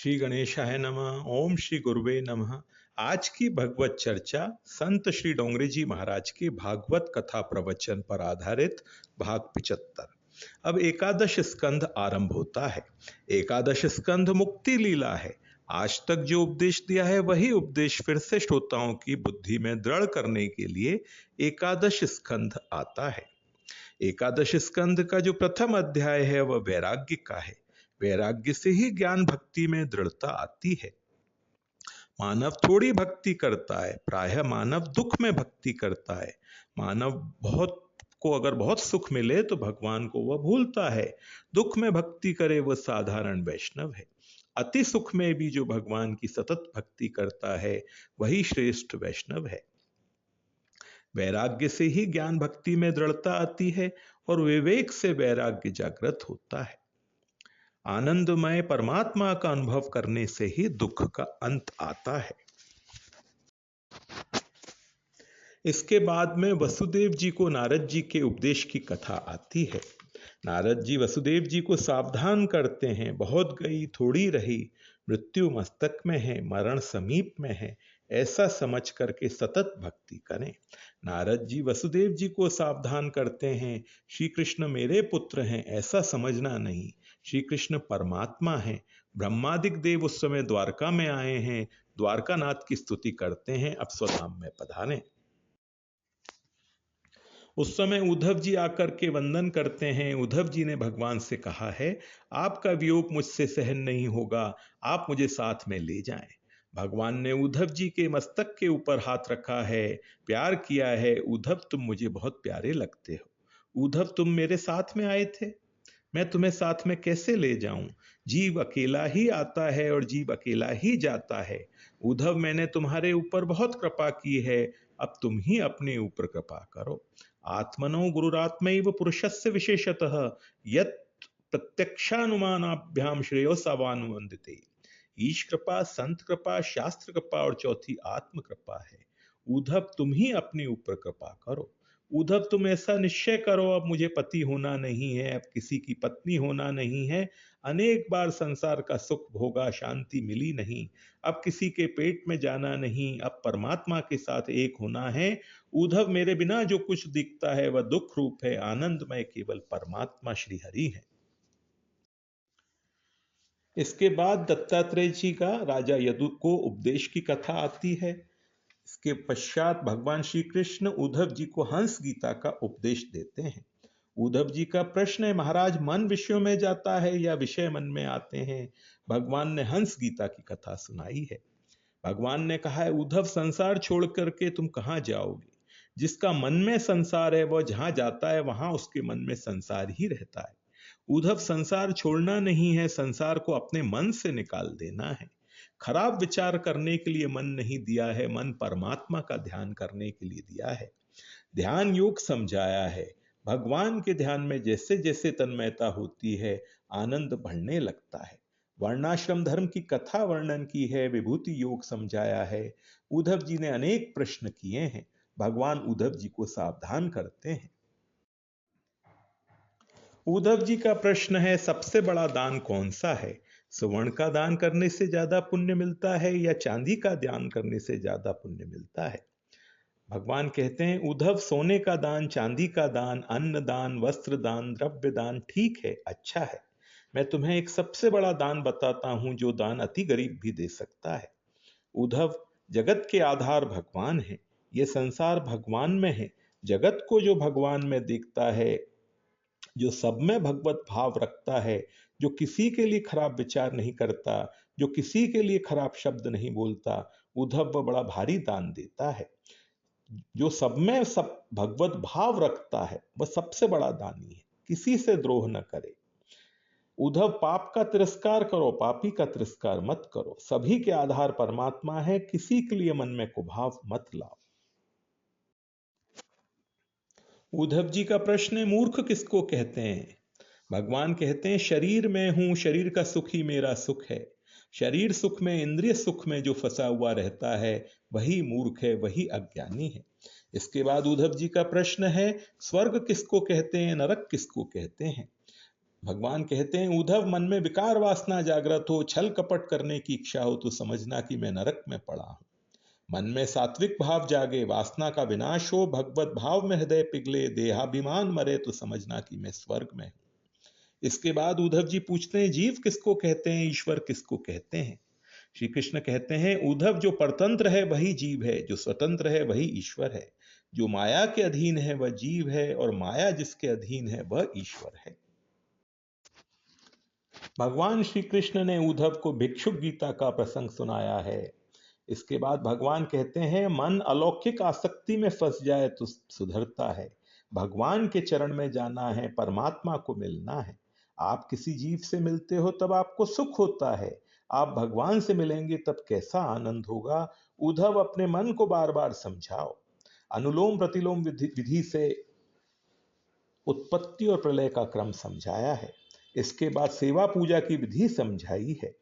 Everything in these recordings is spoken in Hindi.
श्री गणेशाय नमः। ओम श्री गुरुवे नमः। आज की भगवत चर्चा संत श्री डोंगरे जी महाराज के भागवत कथा प्रवचन पर आधारित भाग 75। अब एकादश स्कंध आरंभ होता है। एकादश स्कंध मुक्ति लीला है। आज तक जो उपदेश दिया है वही उपदेश फिर से श्रोताओं की बुद्धि में दृढ़ करने के लिए एकादश स्कंध आता है। एकादश स्कंध का जो प्रथम अध्याय है वह वैराग्य का है। वैराग्य से ही ज्ञान भक्ति में दृढ़ता आती है। मानव थोड़ी भक्ति करता है, प्रायः मानव दुख में भक्ति करता है। मानव अगर बहुत सुख मिले तो भगवान को वह भूलता है। दुख में भक्ति करे वह साधारण वैष्णव है। अति सुख में भी जो भगवान की सतत भक्ति करता है वही श्रेष्ठ वैष्णव है। वैराग्य से ही ज्ञान भक्ति में दृढ़ता आती है और विवेक से वैराग्य जागृत होता है। आनंदमय परमात्मा का अनुभव करने से ही दुख का अंत आता है। इसके बाद में वसुदेव जी को नारद जी के उपदेश की कथा आती है। नारद जी वसुदेव जी को सावधान करते हैं, बहुत गई थोड़ी रही, मृत्यु मस्तक में है, मरण समीप में है, ऐसा समझ करके सतत भक्ति करें। नारद जी वसुदेव जी को सावधान करते हैं, श्री कृष्ण मेरे पुत्र हैं ऐसा समझना नहीं, श्री कृष्ण परमात्मा हैं। ब्रह्मादिक देव उस समय द्वारका में आए हैं, द्वारकानाथ की स्तुति करते हैं, अब स्वधाम में पधारें। उस समय उद्धव जी आकर के वंदन करते हैं। उद्धव जी ने भगवान से कहा है, आपका वियोग मुझसे सहन नहीं होगा, आप मुझे साथ में ले जाएं। भगवान ने उद्धव जी के मस्तक के ऊपर हाथ रखा है, प्यार किया है, उद्धव तुम मुझे बहुत प्यारे लगते हो। उद्धव तुम मेरे साथ में आए थे, मैं तुम्हें साथ में कैसे ले जाऊं? जीव अकेला ही आता है और जीव अकेला ही जाता है। उद्धव मैंने तुम्हारे ऊपर बहुत कृपा की है, अब तुम ही अपने ऊपर कृपा करो। आत्मनो गुरुरात्मैव पुरुषस्य विशेषतः यत् प्रत्यक्षानुमानाभ्याम श्रेयो सावानुवंदिते। ईश कृपा, संत कृपा, शास्त्र कृपा और चौथी आत्म कृपा है। उद्धव तुम ही अपने ऊपर कृपा करो। उद्धव तुम ऐसा निश्चय करो, अब मुझे पति होना नहीं है, अब किसी की पत्नी होना नहीं है, अनेक बार संसार का सुख भोगा, शांति मिली नहीं, अब किसी के पेट में जाना नहीं, अब परमात्मा के साथ एक होना है। उद्धव मेरे बिना जो कुछ दिखता है वह दुख रूप है, आनंदमय केवल परमात्मा श्री हरि है। इसके बाद दत्तात्रेय जी का राजा यदु को उपदेश की कथा आती है। इसके पश्चात भगवान श्री कृष्ण उद्धव जी को हंस गीता का उपदेश देते हैं। उद्धव जी का प्रश्न है, महाराज मन विषयों में जाता है या विषय मन में आते हैं? भगवान ने हंस गीता की कथा सुनाई है। भगवान ने कहा है, उद्धव संसार छोड़ करके तुम कहां जाओगे? जिसका मन में संसार है वह जहां जाता है वहां उसके मन में संसार ही रहता है। उद्धव संसार छोड़ना नहीं है, संसार को अपने मन से निकाल देना है। खराब विचार करने के लिए मन नहीं दिया है, मन परमात्मा का ध्यान करने के लिए दिया है। ध्यान योग समझाया है। भगवान के ध्यान में जैसे जैसे तन्मयता होती है, आनंद बढ़ने लगता है। वर्णाश्रम धर्म की कथा वर्णन की है, विभूति योग समझाया है। उद्धव जी ने अनेक प्रश्न किए हैं, भगवान उद्धव जी को सावधान करते हैं। उद्धव जी का प्रश्न है, सबसे बड़ा दान कौन सा है? स्वर्ण का दान करने से ज्यादा पुण्य मिलता है या चांदी का दान करने से ज्यादा पुण्य मिलता है? भगवान कहते हैं, उद्धव सोने का दान, चांदी का दान, अन्न दान, वस्त्र दान, द्रव्य दान ठीक है, अच्छा है। मैं तुम्हें एक सबसे बड़ा दान बताता हूं जो दान अति गरीब भी दे सकता है। उद्धव, जगत के आधार भगवान है, ये संसार भगवान में है। जगत को जो भगवान में देखता है, जो सब में भगवत भाव रखता है, जो किसी के लिए खराब विचार नहीं करता, जो किसी के लिए खराब शब्द नहीं बोलता, उद्धव वह बड़ा भारी दान देता है। जो सब में सब भगवत भाव रखता है वह सबसे बड़ा दानी है, किसी से द्रोह न करे। उद्धव, पाप का तिरस्कार करो, पापी का तिरस्कार मत करो। सभी के आधार परमात्मा है, किसी के लिए मन में कुभाव मत लाओ। उद्धव जी का प्रश्न है, मूर्ख किसको कहते हैं? भगवान कहते हैं, शरीर में हूं, शरीर का सुख ही मेरा सुख है। शरीर सुख में, इंद्रिय सुख में जो फंसा हुआ रहता है वही मूर्ख है, वही अज्ञानी है। इसके बाद उद्धव जी का प्रश्न है, स्वर्ग किसको कहते हैं, नरक किसको कहते हैं? भगवान कहते हैं, उद्धव मन में विकार वासना जागृत हो, छल कपट करने की इच्छा हो तो समझना कि मैं नरक में पड़ा हूं। मन में सात्विक भाव जागे, वासना का विनाश हो, भगवत भाव में हृदय पिघले, देहाभिमान मरे तो समझना कि मैं स्वर्ग में हूं। इसके बाद उद्धव जी पूछते हैं, जीव किसको कहते हैं, ईश्वर किसको कहते हैं? श्री कृष्ण कहते हैं, उद्धव जो परतंत्र है वही जीव है, जो स्वतंत्र है वही ईश्वर है। जो माया के अधीन है वह जीव है, और माया जिसके अधीन है वह ईश्वर है। भगवान श्री कृष्ण ने उद्धव को भिक्षुक गीता का प्रसंग सुनाया है। इसके बाद भगवान कहते हैं, मन अलौकिक आसक्ति में फंस जाए तो सुधरता है। भगवान के चरण में जाना है, परमात्मा को मिलना है। आप किसी जीव से मिलते हो तब आपको सुख होता है, आप भगवान से मिलेंगे तब कैसा आनंद होगा। उद्धव, अपने मन को बार बार समझाओ। अनुलोम प्रतिलोम विधि से उत्पत्ति और प्रलय का क्रम समझाया है। इसके बाद सेवा पूजा की विधि समझाई है।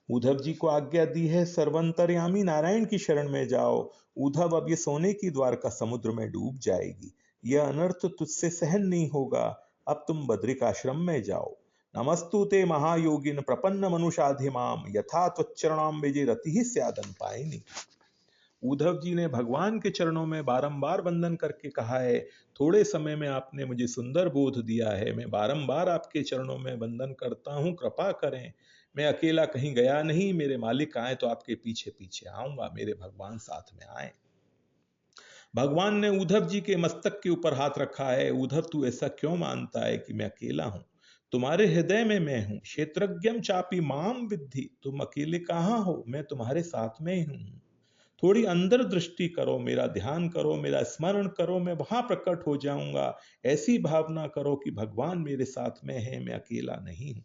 उद्धव जी को आज्ञा दी है, सर्वंतर्यामी नारायण की शरण में जाओ। उद्धव, अब ये सोने की द्वारका समुद्र में डूब जाएगी, यह अनर्थ तुझसे सहन नहीं होगा। अब तुम बद्रिक आश्रम में जाओ। नमस्तुते महायोगिन प्रपन्न मनुषाधिमाम, यथा त्वच्चरणाम विजय रति स्यादन पायिनी। उद्धव जी ने भगवान के चरणों में बारंबार वंदन करके कहा है, थोड़े समय में आपने मुझे सुंदर बोध दिया है, मैं बारंबार आपके चरणों में वंदन करता हूं, कृपा करें। मैं अकेला कहीं गया नहीं, मेरे मालिक आए तो आपके पीछे पीछे आऊंगा, मेरे भगवान साथ में आए। भगवान ने उद्धव जी के मस्तक के ऊपर हाथ रखा है। उद्धव, तू ऐसा क्यों मानता है कि मैं अकेला हूं? तुम्हारे हृदय में मैं हूं। क्षेत्रज्ञम चापी माम विद्धि, तुम अकेले कहां हो, मैं तुम्हारे साथ में ही हूं। थोड़ी अंदर दृष्टि करो, मेरा ध्यान करो, मेरा स्मरण करो, मैं वहां प्रकट हो जाऊंगा। ऐसी भावना करो कि भगवान मेरे साथ में है, मैं अकेला नहीं हूं।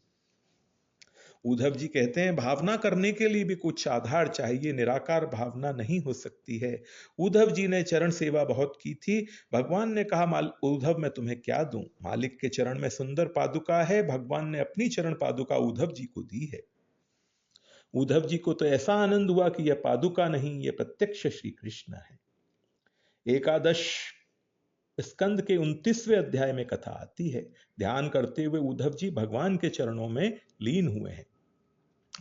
उद्धव जी कहते हैं, भावना करने के लिए भी कुछ आधार चाहिए, निराकार भावना नहीं हो सकती है। उद्धव जी ने चरण सेवा बहुत की थी। भगवान ने कहा, उद्धव मैं तुम्हें क्या दूं? मालिक के चरण में सुंदर पादुका है, भगवान ने अपनी चरण पादुका उद्धव जी को दी है। उद्धव जी को तो ऐसा आनंद हुआ कि यह पादुका नहीं, यह प्रत्यक्ष श्री कृष्ण है। एकादश स्कंद के 29वें अध्याय में कथा आती है। ध्यान करते हुए उद्धव जी भगवान के चरणों में लीन हुए हैं।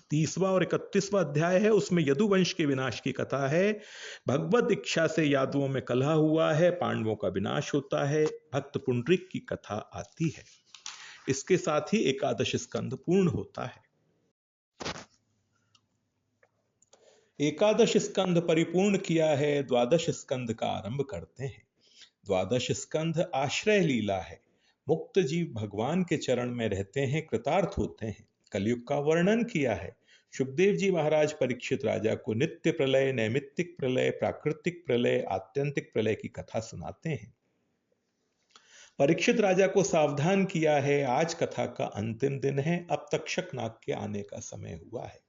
30वां और 31वां अध्याय है, उसमें यदुवंश के विनाश की कथा है। भगवत इच्छा से यादवों में कलह हुआ है, पांडवों का विनाश होता है, भक्त पुंडरीक की कथा आती है। इसके साथ ही एकादश स्कंद पूर्ण होता है। एकादश स्कंद परिपूर्ण किया है, द्वादश स्कंद का आरंभ करते हैं। द्वादश स्कंध आश्रय लीला है। मुक्त जीव भगवान के चरण में रहते हैं, कृतार्थ होते हैं। कलयुग का वर्णन किया है। सुखदेव जी महाराज परीक्षित राजा को नित्य प्रलय, नैमित्तिक प्रलय, प्राकृतिक प्रलय, आत्यंतिक प्रलय की कथा सुनाते हैं। परीक्षित राजा को सावधान किया है, आज कथा का अंतिम दिन है, अब तक्षक नाग के आने का समय हुआ है।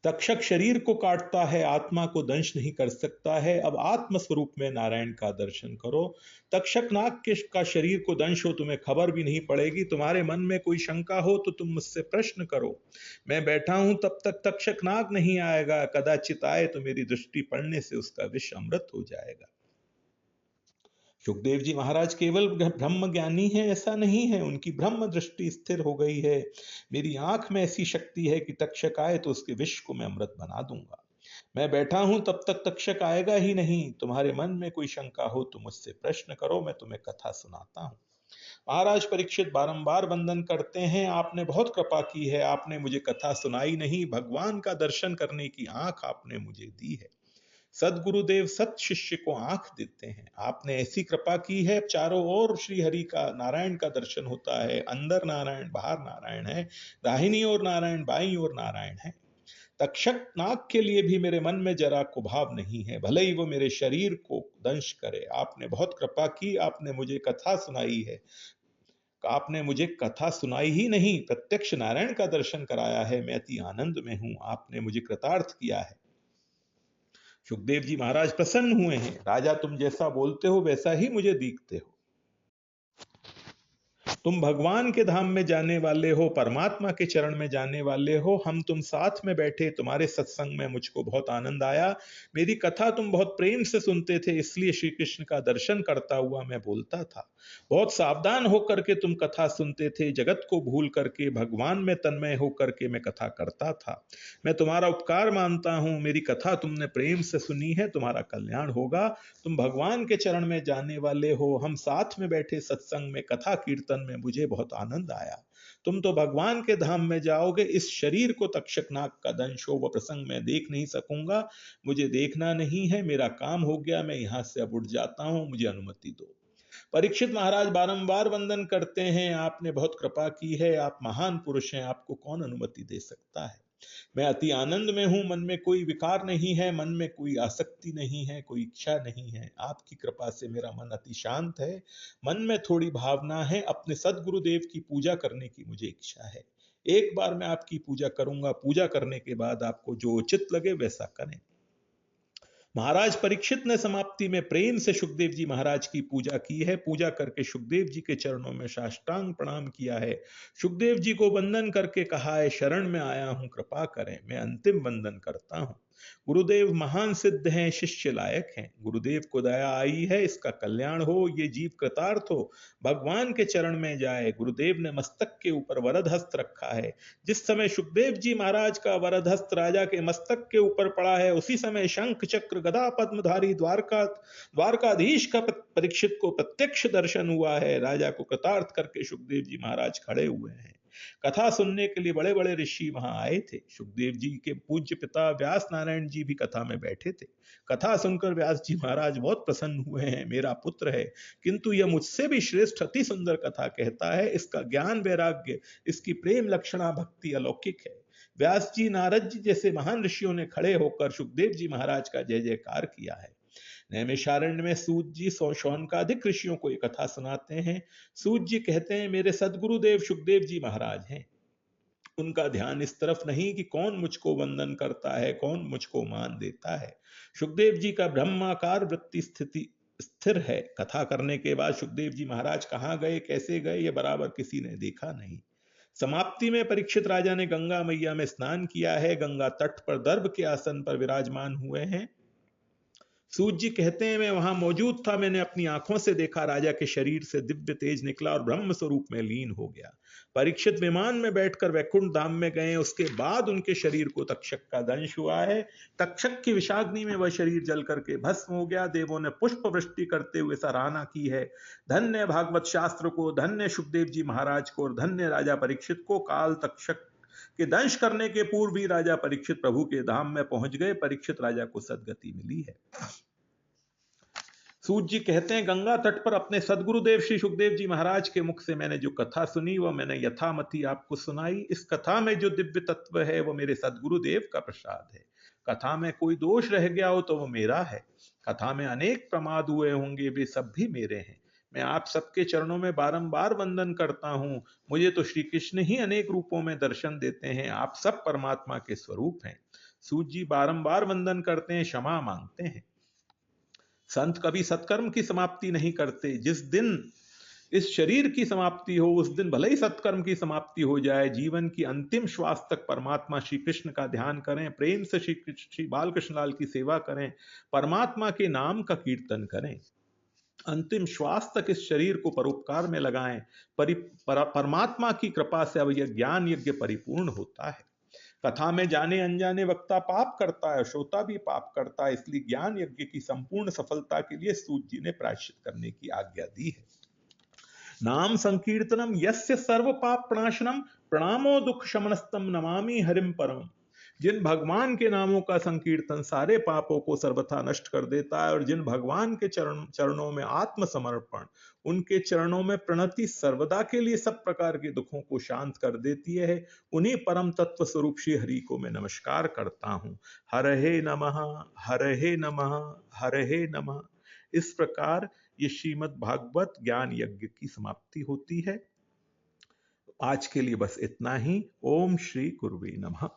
तक्षक शरीर को काटता है, आत्मा को दंश नहीं कर सकता है। अब आत्म स्वरूप में नारायण का दर्शन करो। तक्षक नाग का शरीर को दंश हो, तुम्हें खबर भी नहीं पड़ेगी। तुम्हारे मन में कोई शंका हो तो तुम मुझसे प्रश्न करो। मैं बैठा हूं तब तक तक्षक नाग नहीं आएगा, कदाचित आए तो मेरी दृष्टि पड़ने से उसका विष अमृत हो जाएगा। सुखदेव जी महाराज केवल ब्रह्म ज्ञानी हैं ऐसा नहीं है, उनकी ब्रह्म दृष्टि स्थिर हो गई है। मेरी आंख में ऐसी शक्ति है कि तक्षक आए तो उसके विष को मैं अमृत बना दूंगा। मैं बैठा हूं तब तक तक्षक आएगा ही नहीं। तुम्हारे मन में कोई शंका हो तो मुझसे प्रश्न करो, मैं तुम्हें कथा सुनाता हूं। महाराज परीक्षित बारंबार वंदन करते हैं, आपने बहुत कृपा की है, आपने मुझे कथा सुनाई नहीं, भगवान का दर्शन करने की आंख आपने मुझे दी है। सदगुरुदेव सत शिष्य को आंख देते हैं। आपने ऐसी कृपा की है, चारों ओर श्री हरि का, नारायण का दर्शन होता है। अंदर नारायण, बाहर नारायण है, दाहिनी ओर नारायण, बाईं ओर नारायण है। तक्षक नाग के लिए भी मेरे मन में जरा कुभाव नहीं है, भले ही वो मेरे शरीर को दंश करे। आपने बहुत कृपा की, आपने मुझे कथा सुनाई है। आपने मुझे कथा सुनाई ही नहीं, प्रत्यक्ष नारायण का दर्शन कराया है। मैं अति आनंद में हूं, आपने मुझे कृतार्थ किया है। सुखदेव जी महाराज प्रसन्न हुए हैं। राजा, तुम जैसा बोलते हो वैसा ही मुझे दिखते हो। तुम भगवान के धाम में जाने वाले हो, परमात्मा के चरण में जाने वाले हो। हम तुम साथ में बैठे, तुम्हारे सत्संग में मुझको बहुत आनंद आया। मेरी कथा तुम बहुत प्रेम से सुनते थे, इसलिए श्री कृष्ण का दर्शन करता हुआ मैं बोलता था। बहुत सावधान होकर के तुम कथा सुनते थे, जगत को भूल करके भगवान में तन्मय होकर के मैं कथा करता था। मैं तुम्हारा उपकार मानता हूँ, मेरी कथा तुमने प्रेम से सुनी है, तुम्हारा कल्याण होगा। तुम भगवान के चरण में जाने वाले हो। हम साथ में बैठे सत्संग में कथा कीर्तन में मुझे बहुत आनंद आया। तुम तो भगवान के धाम में जाओगे। इस शरीर को तक्षक नाग का दंश हो वह प्रसंग में देख नहीं सकूंगा। मुझे देखना नहीं है, मेरा काम हो गया, मैं यहां से अब उठ जाता हूं, मुझे अनुमति दो। परीक्षित महाराज बारंबार वंदन करते हैं, आपने बहुत कृपा की है, आप महान पुरुष हैं, आपको कौन अनुमति दे सकता है। मैं अति आनंद में हूं, मन में कोई विकार नहीं है, मन में कोई आसक्ति नहीं है, कोई इच्छा नहीं है। आपकी कृपा से मेरा मन अति शांत है। मन में थोड़ी भावना है, अपने सदगुरुदेव की पूजा करने की मुझे इच्छा है। एक बार मैं आपकी पूजा करूंगा, पूजा करने के बाद आपको जो उचित लगे वैसा करें। महाराज परीक्षित ने समाप्ति में प्रेम से सुखदेव जी महाराज की पूजा की है। पूजा करके सुखदेव जी के चरणों में साष्टांग प्रणाम किया है। सुखदेव जी को वंदन करके कहा है, शरण में आया हूं, कृपा करें, मैं अंतिम वंदन करता हूं। गुरुदेव महान सिद्ध हैं, शिष्य लायक हैं। गुरुदेव को दया आई है, इसका कल्याण हो, ये जीव कृतार्थ हो, भगवान के चरण में जाए। गुरुदेव ने मस्तक के ऊपर वरद हस्त रखा है। जिस समय सुखदेव जी महाराज का वरद हस्त राजा के मस्तक के ऊपर पड़ा है, उसी समय शंख चक्र गदा पद्मधारी द्वारकाधीश का परीक्षित को प्रत्यक्ष दर्शन हुआ है। राजा को कृतार्थ करके सुखदेव जी महाराज खड़े हुए हैं। कथा सुनने के लिए बड़े बड़े ऋषि वहां आए थे। सुखदेव जी के पूज्य पिता व्यास नारायण जी भी कथा में बैठे थे। कथा सुनकर व्यास जी महाराज बहुत प्रसन्न हुए हैं। मेरा पुत्र है, किंतु यह मुझसे भी श्रेष्ठ अति सुंदर कथा कहता है। इसका ज्ञान वैराग्य, इसकी प्रेम लक्षणा भक्ति अलौकिक है। व्यास जी नारद जी जैसे महान ऋषियों ने खड़े होकर सुखदेव जी महाराज का जय जयकार किया है। नैमिषारण्य में सूत जी शौनकादिक ऋषियों को ये कथा सुनाते हैं। सूत जी कहते हैं, मेरे सदगुरुदेव सुखदेव जी महाराज हैं। उनका ध्यान इस तरफ नहीं कि कौन मुझको वंदन करता है, कौन मुझको मान देता है। सुखदेव जी का ब्रह्माकार वृत्ति स्थिति स्थिर है। कथा करने के बाद सुखदेव जी महाराज कहाँ गए, कैसे गए, ये बराबर किसी ने देखा नहीं। समाप्ति में परीक्षित राजा ने गंगा मैया में स्नान किया है। गंगा तट पर दर्भ के आसन पर विराजमान हुए हैं। सूत जी कहते हैं, मैं वहां मौजूद था। मैंने अपनी आंखों से देखा, राजा के शरीर से दिव्य तेज निकला और ब्रह्म स्वरूप में लीन हो गया। परीक्षित विमान में बैठकर वैकुंठ धाम में गए। उसके बाद उनके शरीर को तक्षक का दंश हुआ है। तक्षक की विषाग्नि में वह शरीर जल करके भस्म हो गया। देवों ने पुष्प वृष्टि करते हुए सराहना की है। धन्य भागवत शास्त्र को, धन्य सुखदेव जी महाराज को और धन्य राजा परीक्षित को। काल तक्षक के दंश करने के पूर्व ही राजा परीक्षित प्रभु के धाम में पहुंच गए। परीक्षित राजा को सदगति मिली है। सूत जी कहते हैं, गंगा तट पर अपने सदगुरुदेव श्री सुखदेव जी महाराज के मुख से मैंने जो कथा सुनी वह मैंने यथामति आपको सुनाई। इस कथा में जो दिव्य तत्व है वह मेरे सदगुरुदेव का प्रसाद है। कथा में कोई दोष रह गया हो तो वह मेरा है। कथा में अनेक प्रमाद हुए होंगे, वे सब भी मेरे हैं। मैं आप सबके चरणों में बारंबार वंदन करता हूं। मुझे तो श्री कृष्ण ही अनेक रूपों में दर्शन देते हैं। आप सब परमात्मा के स्वरूप हैं। सूत जी बारंबार वंदन करते हैं, क्षमा मांगते हैं। संत कभी सत्कर्म की समाप्ति नहीं करते। जिस दिन इस शरीर की समाप्ति हो उस दिन भले ही सत्कर्म की समाप्ति हो जाए, जीवन की अंतिम श्वास तक परमात्मा श्री कृष्ण का ध्यान करें, प्रेम से श्री बाल कृष्ण लाल की सेवा करें, परमात्मा के नाम का कीर्तन करें। अंतिम श्वास तक इस शरीर को परोपकार में लगाएं। परमात्मा की कृपा से अब यह ज्ञान यज्ञ परिपूर्ण होता है। कथा में जाने अनजाने वक्ता पाप करता है, श्रोता भी पाप करता है। इसलिए ज्ञान यज्ञ की संपूर्ण सफलता के लिए सूत जी ने प्रायश्चित करने की आज्ञा दी है। नाम संकीर्तनम यस्य सर्व पाप प्रणाशनम प्रणामो दुख शमनस्तम नमामि हरिम परम। जिन भगवान के नामों का संकीर्तन सारे पापों को सर्वथा नष्ट कर देता है और जिन भगवान के चरणों में आत्मसमर्पण, उनके चरणों में प्रणति सर्वदा के लिए सब प्रकार के दुखों को शांत कर देती है, उन्हीं परम तत्व स्वरूप श्री हरि को मैं नमस्कार करता हूं। हरहे नमः, हरहे नमः, हरहे नमः। इस प्रकार ये श्रीमद् भागवत ज्ञान यज्ञ की समाप्ति होती है। आज के लिए बस इतना ही। ओम श्री गुरुवे नमः।